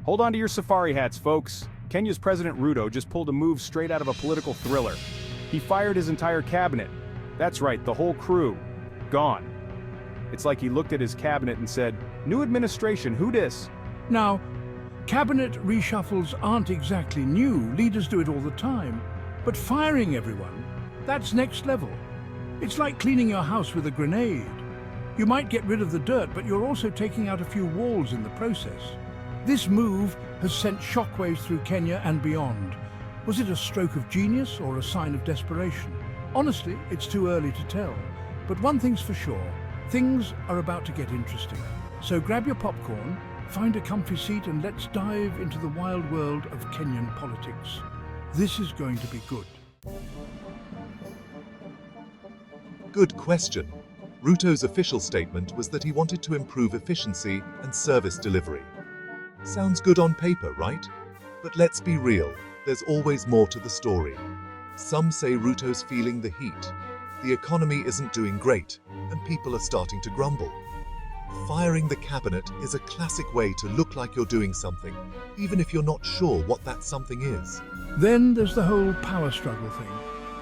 Hold on to your safari hats, folks. Kenya's President Ruto just pulled a move straight out of a political thriller. He fired his entire cabinet. That's right, the whole crew. Gone. It's like he looked at his cabinet and said, "New administration, who dis?" Now, cabinet reshuffles aren't exactly new, leaders do it all the time. But firing everyone, that's next level. It's like cleaning your house with a grenade. You might get rid of the dirt, but you're also taking out a few walls in the process. This move has sent shockwaves through Kenya and beyond. Was it a stroke of genius or a sign of desperation? Honestly, it's too early to tell. But one thing's for sure, things are about to get interesting. So grab your popcorn, find a comfy seat, and let's dive into the wild world of Kenyan politics. This is going to be good. Good question. Ruto's official statement was that he wanted to improve efficiency and service delivery. Sounds good on paper, right? But let's be real, there's always more to the story. Some say Ruto's feeling the heat. The economy isn't doing great, and people are starting to grumble. Firing the cabinet is a classic way to look like you're doing something, even if you're not sure what that something is. Then there's the whole power struggle thing.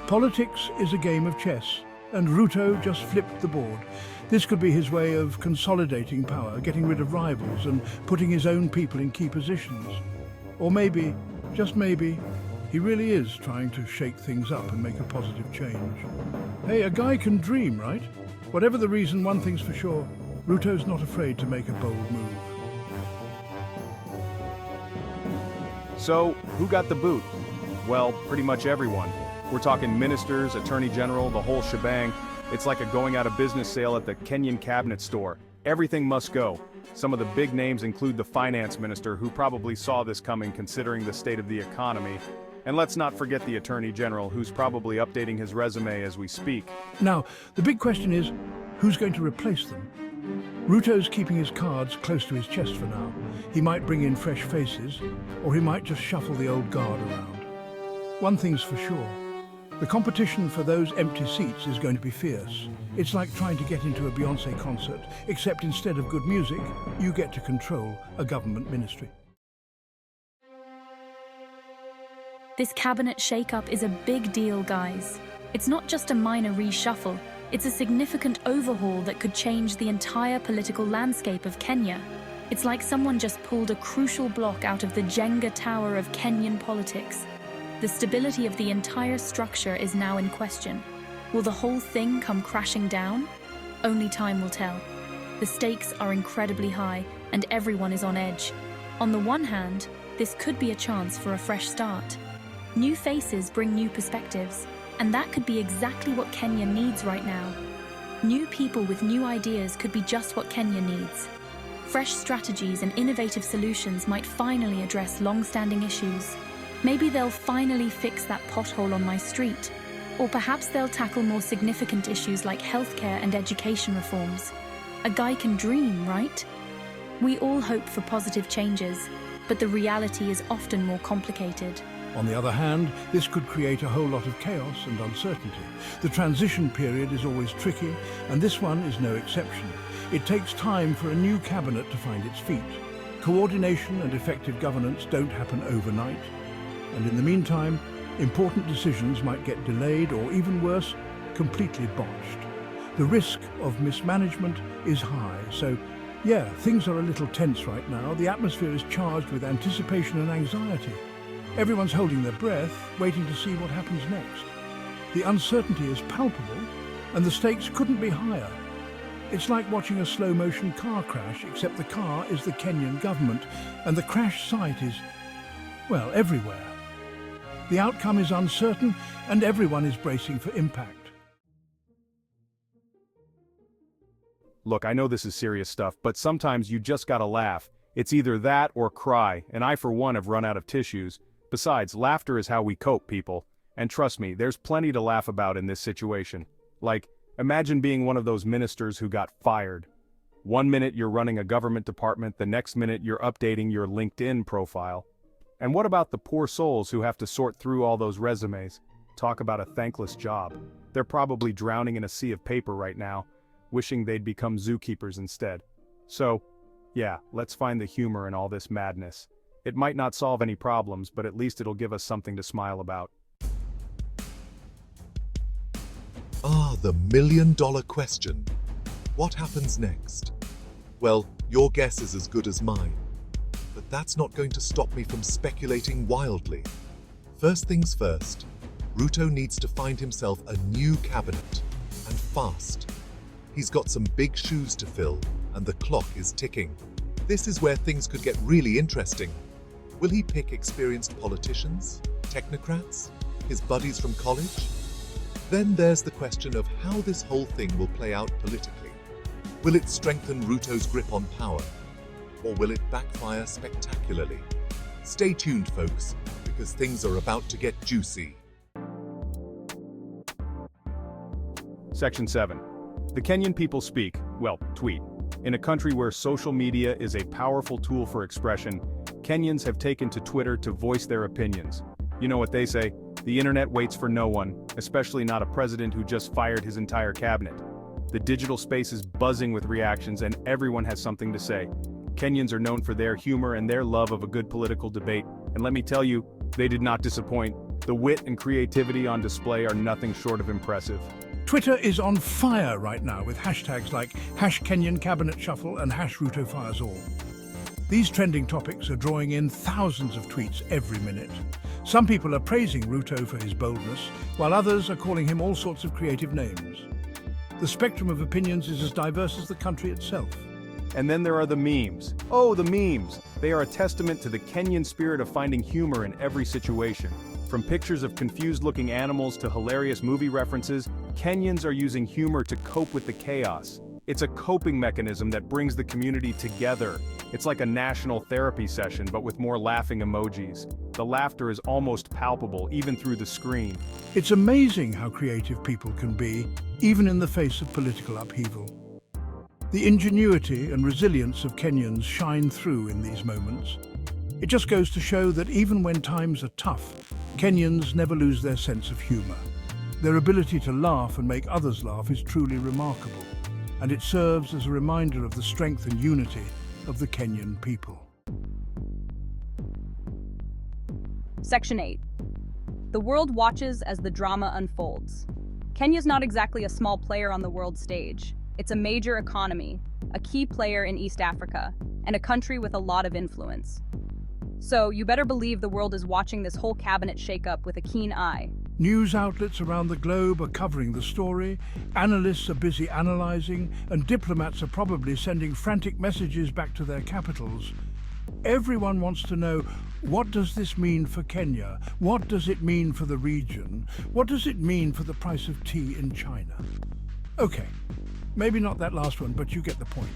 Politics is a game of chess, and Ruto just flipped the board. This could be his way of consolidating power, getting rid of rivals and putting his own people in key positions. Or maybe, just maybe, he really is trying to shake things up and make a positive change. Hey, a guy can dream, right? Whatever the reason, one thing's for sure, Ruto's not afraid to make a bold move. So, who got the boot? Well, pretty much everyone. We're talking ministers, attorney general, the whole shebang. It's like a going out of business sale at the Kenyan cabinet store. Everything must go. Some of the big names include the finance minister, who probably saw this coming considering the state of the economy. And let's not forget the attorney general, who's probably updating his resume as we speak. Now, the big question is, who's going to replace them? Ruto's keeping his cards close to his chest for now. He might bring in fresh faces, or he might just shuffle the old guard around. One thing's for sure, the competition for those empty seats is going to be fierce. It's like trying to get into a Beyoncé concert, except instead of good music, you get to control a government ministry. This cabinet shakeup is a big deal, guys. It's not just a minor reshuffle, it's a significant overhaul that could change the entire political landscape of Kenya. It's like someone just pulled a crucial block out of the Jenga tower of Kenyan politics. The stability of the entire structure is now in question. Will the whole thing come crashing down? Only time will tell. The stakes are incredibly high, and everyone is on edge. On the one hand, this could be a chance for a fresh start. New faces bring new perspectives, and that could be exactly what Kenya needs right now. New people with new ideas could be just what Kenya needs. Fresh strategies and innovative solutions might finally address long-standing issues. Maybe they'll finally fix that pothole on my street. Or perhaps they'll tackle more significant issues like healthcare and education reforms. A guy can dream, right? We all hope for positive changes, but the reality is often more complicated. On the other hand, this could create a whole lot of chaos and uncertainty. The transition period is always tricky, and this one is no exception. It takes time for a new cabinet to find its feet. Coordination and effective governance don't happen overnight. And in the meantime, important decisions might get delayed or, even worse, completely botched. The risk of mismanagement is high, so yeah, things are a little tense right now. The atmosphere is charged with anticipation and anxiety. Everyone's holding their breath, waiting to see what happens next. The uncertainty is palpable, and the stakes couldn't be higher. It's like watching a slow-motion car crash, except the car is the Kenyan government, and the crash site is, well, everywhere. The outcome is uncertain, and everyone is bracing for impact. Look, I know this is serious stuff, but sometimes you just gotta laugh. It's either that or cry, and I for one have run out of tissues. Besides, laughter is how we cope, people. And trust me, there's plenty to laugh about in this situation. Like, imagine being one of those ministers who got fired. One minute you're running a government department, the next minute you're updating your LinkedIn profile. And what about the poor souls who have to sort through all those resumes? Talk about a thankless job. They're probably drowning in a sea of paper right now, wishing they'd become zookeepers instead. So, yeah, let's find the humor in all this madness. It might not solve any problems, but at least it'll give us something to smile about. Ah, the million-dollar question. What happens next? Well, your guess is as good as mine. But that's not going to stop me from speculating wildly. First things first, Ruto needs to find himself a new cabinet, and fast. He's got some big shoes to fill, and the clock is ticking. This is where things could get really interesting. Will he pick experienced politicians, technocrats, his buddies from college? Then there's the question of how this whole thing will play out politically. Will it strengthen Ruto's grip on power? Or will it backfire spectacularly? Stay tuned, folks, because things are about to get juicy. Section 7. The Kenyan people speak, well, tweet. In a country where social media is a powerful tool for expression, Kenyans have taken to Twitter to voice their opinions. You know what they say, the internet waits for no one, especially not a president who just fired his entire cabinet. The digital space is buzzing with reactions and everyone has something to say. Kenyans are known for their humor and their love of a good political debate, and let me tell you, they did not disappoint. The wit and creativity on display are nothing short of impressive. Twitter is on fire right now with hashtags like #Kenyan Cabinet Shuffle and #Ruto Fires All. These trending topics are drawing in thousands of tweets every minute. Some people are praising Ruto for his boldness, while others are calling him all sorts of creative names. The spectrum of opinions is as diverse as the country itself. And then there are the memes. Oh, the memes! They are a testament to the Kenyan spirit of finding humor in every situation. From pictures of confused-looking animals to hilarious movie references, Kenyans are using humor to cope with the chaos. It's a coping mechanism that brings the community together. It's like a national therapy session, but with more laughing emojis. The laughter is almost palpable, even through the screen. It's amazing how creative people can be, even in the face of political upheaval. The ingenuity and resilience of Kenyans shine through in these moments. It just goes to show that even when times are tough, Kenyans never lose their sense of humor. Their ability to laugh and make others laugh is truly remarkable, and it serves as a reminder of the strength and unity of the Kenyan people. Section 8. The world watches as the drama unfolds. Kenya's not exactly a small player on the world stage. It's a major economy, a key player in East Africa, and a country with a lot of influence. So you better believe the world is watching this whole cabinet shakeup with a keen eye. News outlets around the globe are covering the story, analysts are busy analyzing, and diplomats are probably sending frantic messages back to their capitals. Everyone wants to know, what does this mean for Kenya? What does it mean for the region? What does it mean for the price of tea in China? Okay, maybe not that last one, but you get the point.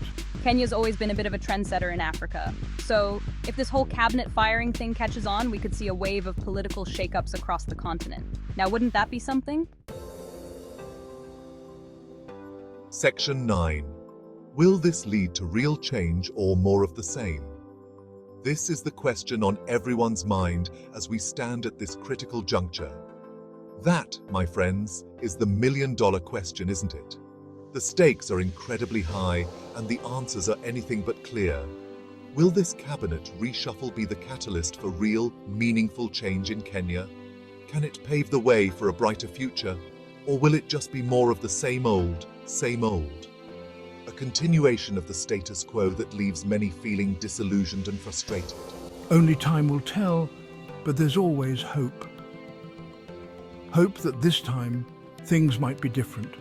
Kenya's always been a bit of a trendsetter in Africa. So if this whole cabinet firing thing catches on, we could see a wave of political shakeups across the continent. Now, wouldn't that be something? Section 9. Will this lead to real change or more of the same? This is the question on everyone's mind as we stand at this critical juncture. That, my friends, is the million-dollar question, isn't it? The stakes are incredibly high, and the answers are anything but clear. Will this cabinet reshuffle be the catalyst for real, meaningful change in Kenya? Can it pave the way for a brighter future? Or will it just be more of the same old, same old? A continuation of the status quo that leaves many feeling disillusioned and frustrated. Only time will tell, but there's always hope. Hope that this time, things might be different.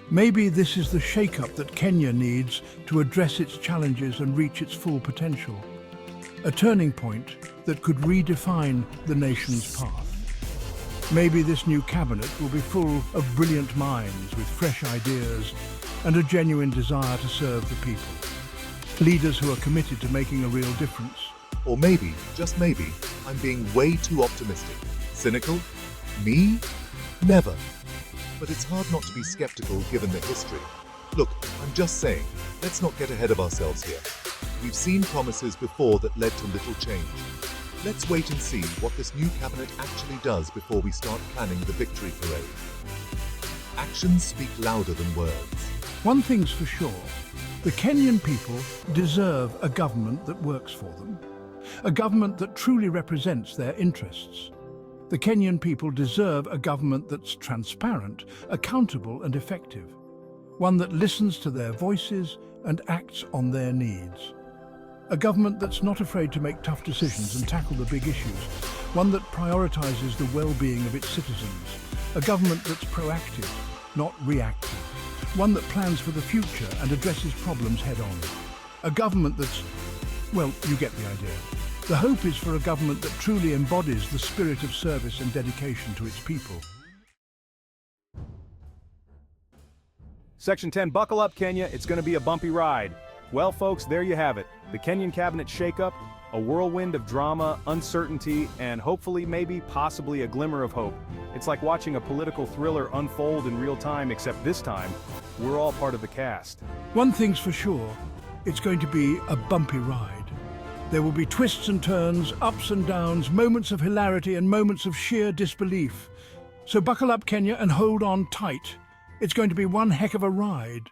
Maybe this is the shake-up that Kenya needs to address its challenges and reach its full potential. A turning point that could redefine the nation's path. Maybe this new cabinet will be full of brilliant minds with fresh ideas and a genuine desire to serve the people. Leaders who are committed to making a real difference. Or maybe, just maybe, I'm being way too optimistic. Cynical? Me? Never. But it's hard not to be skeptical given the history. Look, I'm just saying, let's not get ahead of ourselves here. We've seen promises before that led to little change. Let's wait and see what this new cabinet actually does before we start planning the victory parade. Actions speak louder than words. One thing's for sure, the Kenyan people deserve a government that works for them. a government that truly represents their interests. The Kenyan people deserve a government that's transparent, accountable and effective. One that listens to their voices and acts on their needs. A government that's not afraid to make tough decisions and tackle the big issues. One that prioritizes the well-being of its citizens. A government that's proactive, not reactive. One that plans for the future and addresses problems head-on. A government that's, well, you get the idea. The hope is for a government that truly embodies the spirit of service and dedication to its people. Section 10, buckle up, Kenya, it's going to be a bumpy ride. Well, folks, there you have it. The Kenyan cabinet shakeup, a whirlwind of drama, uncertainty, and hopefully, maybe, possibly a glimmer of hope. It's like watching a political thriller unfold in real time, except this time, we're all part of the cast. One thing's for sure, it's going to be a bumpy ride. There will be twists and turns, ups and downs, moments of hilarity and moments of sheer disbelief. So buckle up, Kenya, and hold on tight. It's going to be one heck of a ride.